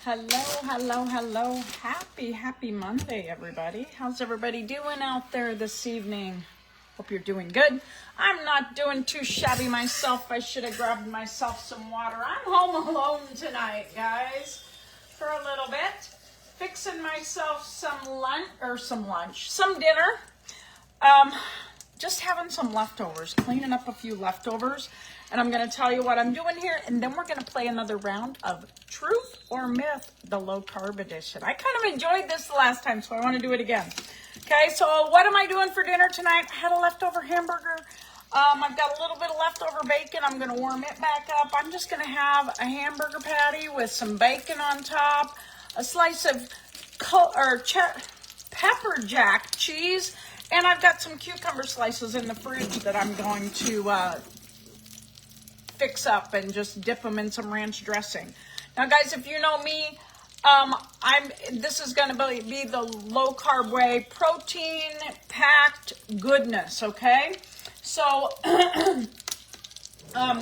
Hello, hello, hello. Happy Monday, everybody. How's everybody doing out there this evening? Hope you're doing good. I'm not doing too shabby myself. I should have grabbed myself some water. I'm home alone tonight, guys, for a little bit. Fixing myself some dinner. Just having some leftovers, cleaning up a few leftovers. And I'm going to tell you what I'm doing here, and then we're going to play another round of Truth or Myth, the low-carb edition. I kind of enjoyed this the last time, so I want to do it again. Okay, so what am I doing for dinner tonight? I had a leftover hamburger. I've got a little bit of leftover bacon. I'm going to warm it back up. I'm just going to have a hamburger patty with some bacon on top, a slice of pepper jack cheese, and I've got some cucumber slices in the fridge that I'm going to fix up and just dip them in some ranch dressing. Now, guys, if you know me, this is going to be the low carb way, protein packed goodness. Okay, so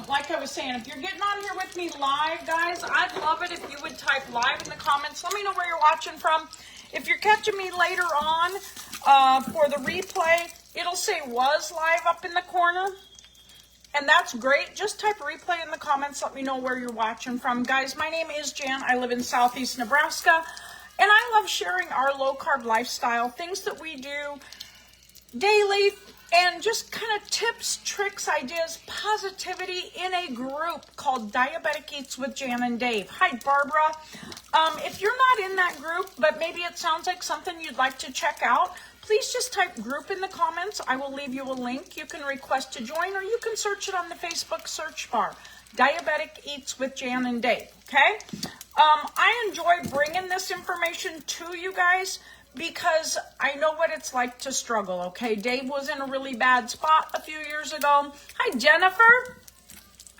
like I was saying, if you're getting on here with me live, guys, I'd love it if you would type live in the comments. Let me know where you're watching from. If you're catching me later on for the replay, it'll say was live up in the corner. And that's great. Just type replay in the comments. Let me know where you're watching from. Guys, my name is Jan. I live in Southeast Nebraska. And I love sharing our low-carb lifestyle, things that we do daily, and just kind of tips, tricks, ideas, positivity in a group called Diabetic Eats with Jan and Dave. Hi, Barbara. If you're not in that group, but maybe it sounds like something you'd like to check out, please just type group in the comments. I will leave you a link. You can request to join, or you can search it on the Facebook search bar. Diabetic Eats with Jan and Dave, okay? I enjoy bringing this information to you guys because I know what it's like to struggle, okay? Dave was in a really bad spot a few years ago. Hi, Jennifer.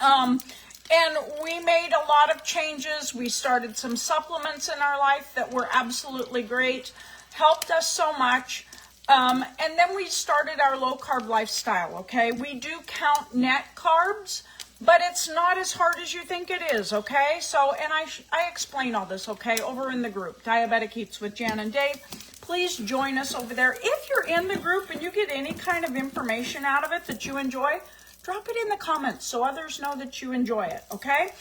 And we made a lot of changes. We started some supplements in our life that were absolutely great, helped us so much. And then we started our low-carb lifestyle, okay? We do count net carbs, but it's not as hard as you think it is, okay? So, and I explain all this, okay, over in the group, Diabetic Eats with Jan and Dave. Please join us over there. If you're in the group and you get any kind of information out of it that you enjoy, drop it in the comments so others know that you enjoy it, okay?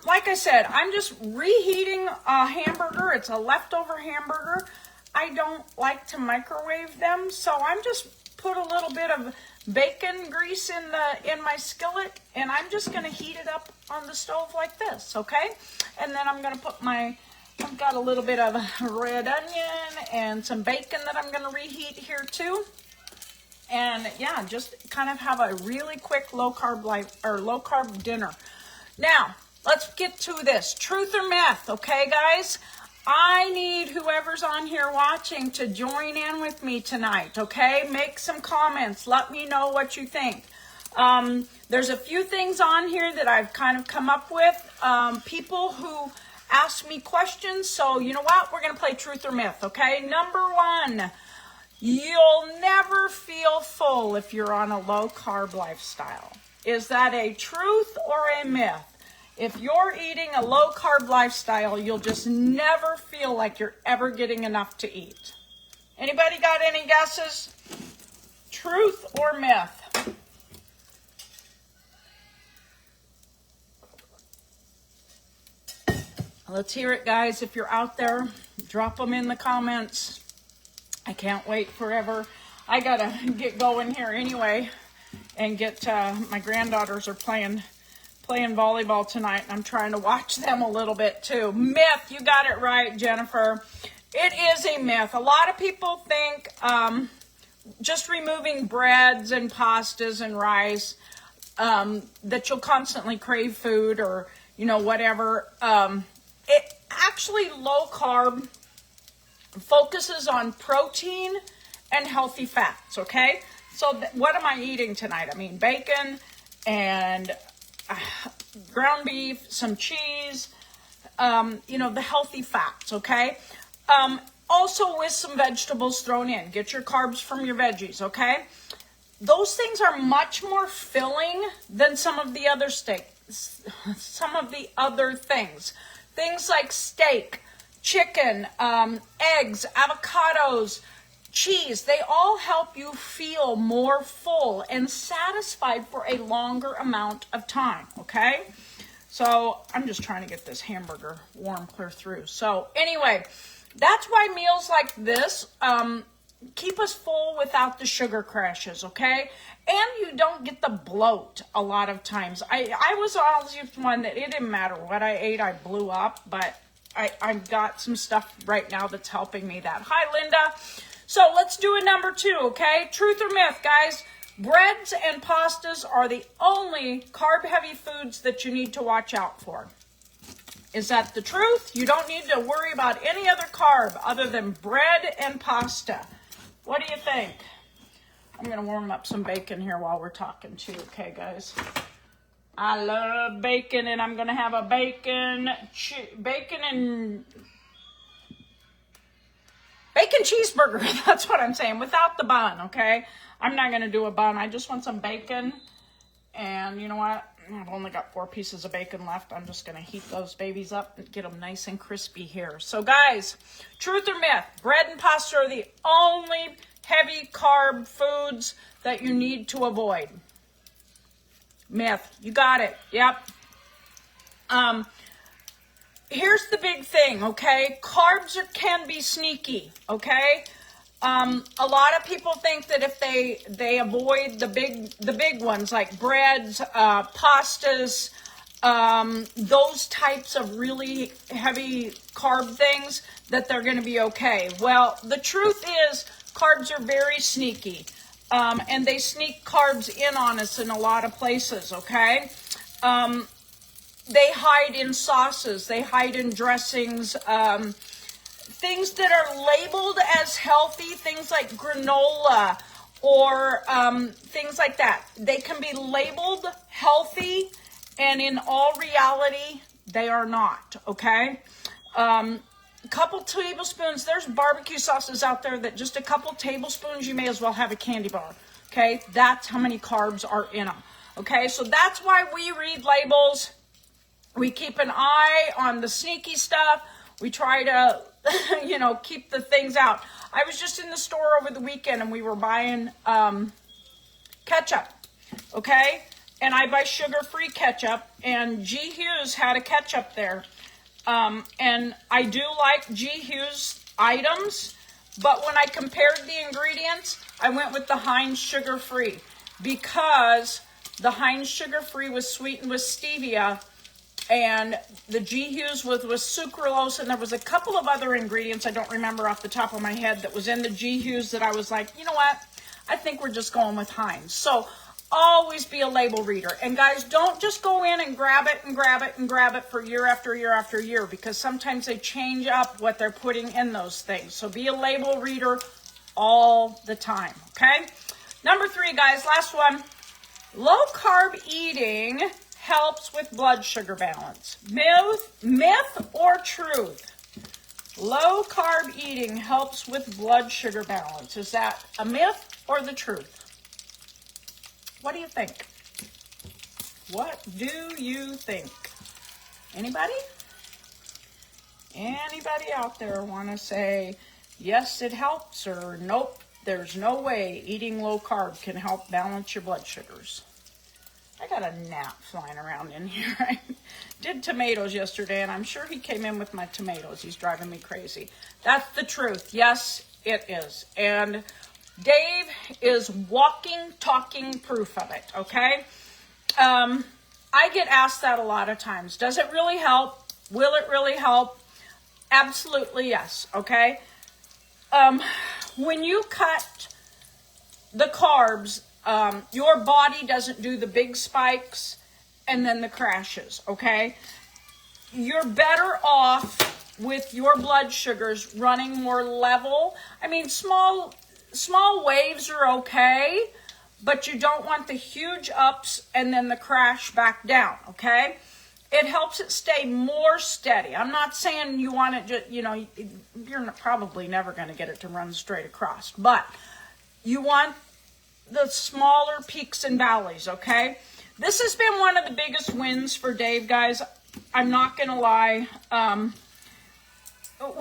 Like I said, I'm just reheating a hamburger. It's a leftover hamburger. I don't like to microwave them, so I'm just put a little bit of bacon grease in my skillet, and I'm just going to heat it up on the stove like this, okay? And then I'm going to put I've got a little bit of red onion and some bacon that I'm going to reheat here too. And yeah, just kind of have a really quick low carb dinner. Now, let's get to this. Truth or myth, okay, guys? I need whoever's on here watching to join in with me tonight, okay? Make some comments. Let me know what you think. There's a few things on here that I've kind of come up with. People who ask me questions. So you know what? We're going to play truth or myth, okay? Number one, you'll never feel full if you're on a low-carb lifestyle. Is that a truth or a myth? If you're eating a low-carb lifestyle, you'll just never feel like you're ever getting enough to eat. Anybody got any guesses? Truth or myth? Let's hear it, guys. If you're out there, drop them in the comments. I can't wait forever. I gotta get going here anyway and get, my granddaughters are playing volleyball tonight, and I'm trying to watch them a little bit too. Myth, you got it right, Jennifer. It is a myth. A lot of people think just removing breads and pastas and rice, that you'll constantly crave food or, whatever. It actually, low carb focuses on protein and healthy fats, okay? So what am I eating tonight? I mean, bacon and ground beef, some cheese, the healthy fats, okay? Also with some vegetables thrown in. Get your carbs from your veggies, okay? Those things are much more filling than some of the other things. things like steak, chicken, eggs, avocados, cheese, they all help you feel more full and satisfied for a longer amount of time, okay? So I'm just trying to get this hamburger warm clear through. So anyway, that's why meals like this keep us full without the sugar crashes, okay? And you don't get the bloat a lot of times. I was always one that it didn't matter what I ate, I blew up, but I've got some stuff right now that's helping me that. Hi, Linda. So let's do a number 2, okay? Truth or myth, guys? Breads and pastas are the only carb-heavy foods that you need to watch out for. Is that the truth? You don't need to worry about any other carb other than bread and pasta. What do you think? I'm going to warm up some bacon here while we're talking too, okay, guys? I love bacon, and I'm going to have a bacon cheeseburger. That's what I'm saying, without the bun, okay? I'm not going to do a bun. I just want some bacon. And you know what? I've only got 4 pieces of bacon left. I'm just going to heat those babies up and get them nice and crispy here. So guys, truth or myth? Bread and pasta are the only heavy carb foods that you need to avoid. Myth. You got it. Yep. Here's the big thing, okay? Carbs can be sneaky, okay? A lot of people think that if they avoid the big ones like breads, pastas, those types of really heavy carb things, that they're going to be okay. Well, the truth is carbs are very sneaky, and they sneak carbs in on us in a lot of places, okay? They hide in sauces, they hide in dressings, things that are labeled as healthy, things like granola or things like that. They can be labeled healthy, and in all reality, they are not, okay? A couple tablespoons, there's barbecue sauces out there that just a couple tablespoons, you may as well have a candy bar, okay? That's how many carbs are in them, okay? So that's why we read labels. We keep an eye on the sneaky stuff. We try to, keep the things out. I was just in the store over the weekend and we were buying ketchup, okay? And I buy sugar-free ketchup, and G. Hughes had a ketchup there. And I do like G. Hughes items, but when I compared the ingredients, I went with the Heinz sugar-free because the Heinz sugar-free was sweetened with stevia, and the G. Hughes was sucralose, and there was a couple of other ingredients I don't remember off the top of my head that was in the G. Hughes that I was like, you know what? I think we're just going with Heinz. So always be a label reader. And guys, don't just go in and grab it and grab it and grab it for year after year after year, because sometimes they change up what they're putting in those things. So be a label reader all the time, okay? Number 3, guys, last one. Low carb eating helps with blood sugar balance. Myth or truth? Low carb eating helps with blood sugar balance. Is that a myth or the truth? What do you think? What do you think? Anybody? Anybody out there want to say, yes, it helps, or nope, there's no way eating low carb can help balance your blood sugars? I got a gnat flying around in here. I did tomatoes yesterday, and I'm sure he came in with my tomatoes. He's driving me crazy. That's the truth. Yes, it is. And Dave is walking, talking proof of it, okay? I get asked that a lot of times. Does it really help? Will it really help? Absolutely yes, okay? When you cut the carbs, your body doesn't do the big spikes and then the crashes, okay? You're better off with your blood sugars running more level. I mean, small waves are okay, but you don't want the huge ups and then the crash back down, okay? It helps it stay more steady. I'm not saying you want it just, you're probably never going to get it to run straight across, but you want the smaller peaks and valleys, okay? This has been one of the biggest wins for Dave, guys. I'm not going to lie.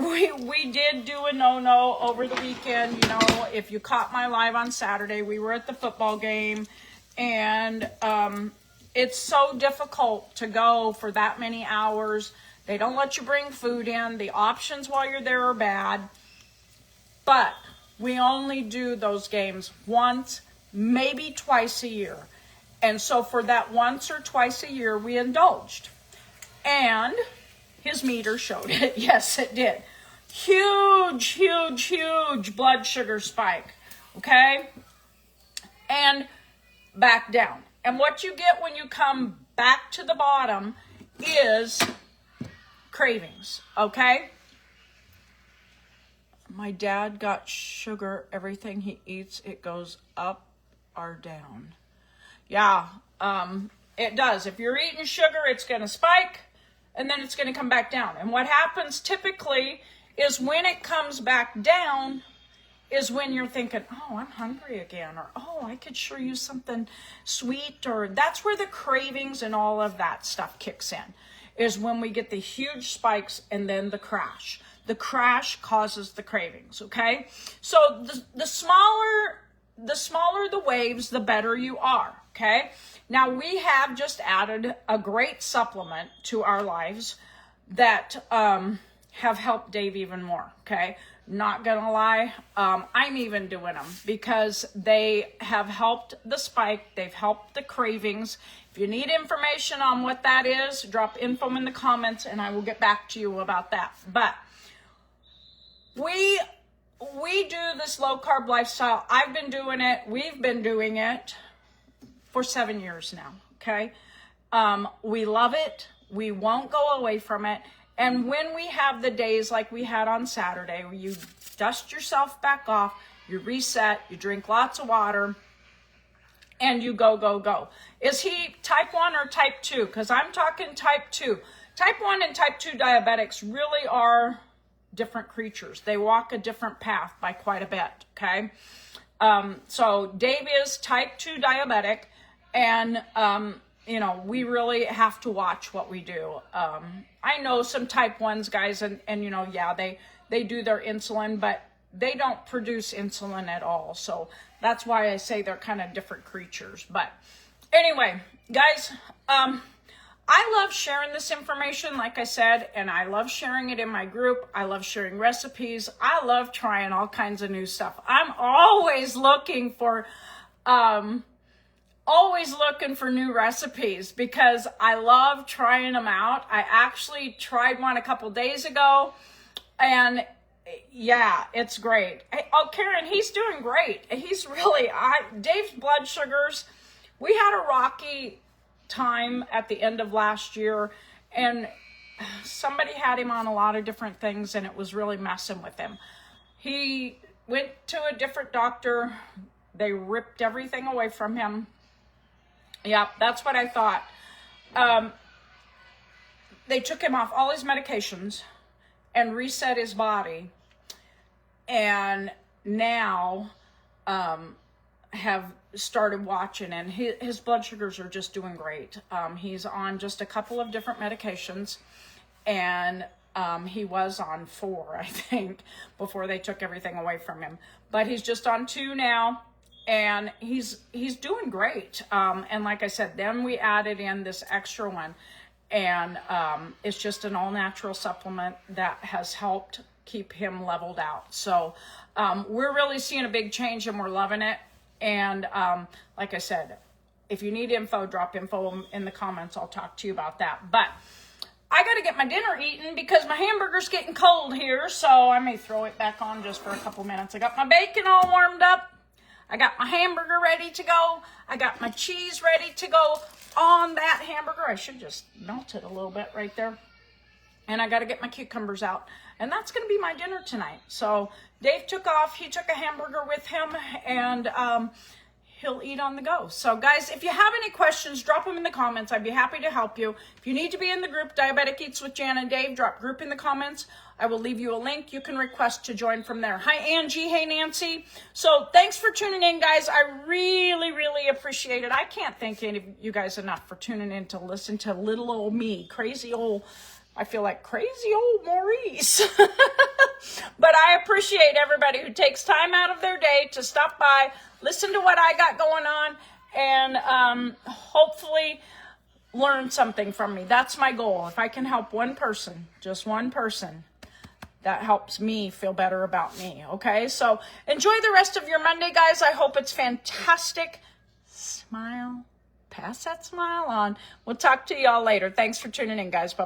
We did do a no-no over the weekend. You know, if you caught my live on Saturday, we were at the football game, and it's so difficult to go for that many hours. They don't let you bring food in. The options while you're there are bad. But we only do those games once, maybe twice a year. And so for that once or twice a year, we indulged. And his meter showed it. Yes, it did. Huge, huge, huge blood sugar spike. Okay? And back down. And what you get when you come back to the bottom is cravings. Okay? My dad got sugar. Everything he eats, it goes up or down. Yeah, it does. If you're eating sugar, it's going to spike, and then it's going to come back down. And what happens typically is when it comes back down is when you're thinking, oh, I'm hungry again, or oh, I could sure use something sweet, or that's where the cravings and all of that stuff kicks in, is when we get the huge spikes and then the crash. The crash causes the cravings, okay? So the smaller the waves, the better you are, okay? Now, we have just added a great supplement to our lives that have helped Dave even more, okay? Not gonna lie, I'm even doing them because they have helped the spike, they've helped the cravings. If you need information on what that is, drop info in the comments and I will get back to you about that. But we do this low carb lifestyle. I've been doing it. We've been doing it for 7 years now. Okay. We love it. We won't go away from it. And when we have the days like we had on Saturday, where you dust yourself back off, you reset, you drink lots of water, and you go, go, go. Is he type 1 or type 2? Because I'm talking type 2. Type 1 and type 2 diabetics really are different creatures. They walk a different path by quite a bit, okay? So Dave is type 2 diabetic, and, you know, we really have to watch what we do. I know some type 1s, guys, and you know, yeah, they do their insulin, but they don't produce insulin at all. So that's why I say they're kind of different creatures. But anyway, guys, I love sharing this information, like I said, and I love sharing it in my group. I love sharing recipes. I love trying all kinds of new stuff. I'm always looking for new recipes because I love trying them out. I actually tried one a couple days ago, and yeah, it's great. Oh, Karen, he's doing great. He's really, Dave's blood sugars, we had a rocky time at the end of last year, and somebody had him on a lot of different things, and it was really messing with him. He went to a different doctor. They ripped everything away from him. Yeah, that's what I thought. They took him off all his medications and reset his body, and now have started watching, and his blood sugars are just doing great. He's on just a couple of different medications, and he was on 4, I think, before they took everything away from him. But he's just on 2 now, and he's doing great. And like I said, then we added in this extra one, and it's just an all-natural supplement that has helped keep him leveled out. So we're really seeing a big change, and we're loving it. And like I said, if you need info, drop info in the comments. I'll talk to you about that. But I got to get my dinner eaten because my hamburger's getting cold here, so I may throw it back on just for a couple minutes. I got my bacon all warmed up. I got my hamburger ready to go. I got my cheese ready to go on that hamburger. I should just melt it a little bit right there. And I got to get my cucumbers out. And that's going to be my dinner tonight. So Dave took off. He took a hamburger with him. And he'll eat on the go. So guys, if you have any questions, drop them in the comments. I'd be happy to help you. If you need to be in the group, Diabetic Eats with Jan and Dave, drop group in the comments. I will leave you a link. You can request to join from there. Hi, Angie. Hey, Nancy. So thanks for tuning in, guys. I really, really appreciate it. I can't thank any of you guys enough for tuning in to listen to little old me, crazy old, I feel like crazy old Maurice. But I appreciate everybody who takes time out of their day to stop by, listen to what I got going on, and hopefully learn something from me. That's my goal. If I can help one person, just one person, that helps me feel better about me, okay? So enjoy the rest of your Monday, guys. I hope it's fantastic. Smile. Pass that smile on. We'll talk to y'all later. Thanks for tuning in, guys. Bye.